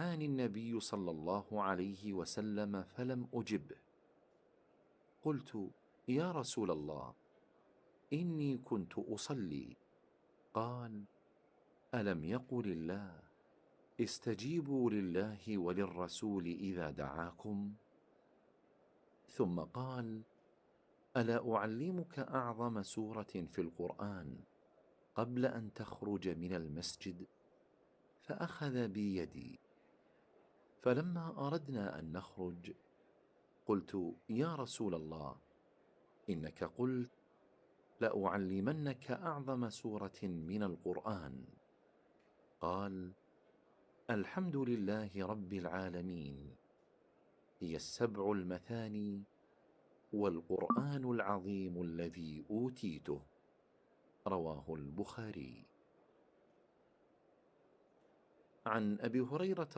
دعاني النبي صلى الله عليه وسلم فلم أجبه. قلت: يا رسول الله، إني كنت أصلي. قال: ألم يقل الله: استجيبوا لله وللرسول إذا دعاكم؟ ثم قال: ألا أعلمك أعظم سورة في القرآن قبل أن تخرج من المسجد؟ فأخذ بيدي، فلما أردنا أن نخرج قلت: يا رسول الله، إنك قلت: لأعلمنك أعظم سورة من القرآن. قال: الحمد لله رب العالمين، هي السبع المثاني والقرآن العظيم الذي أوتيته. رواه البخاري. عن أبي هريرة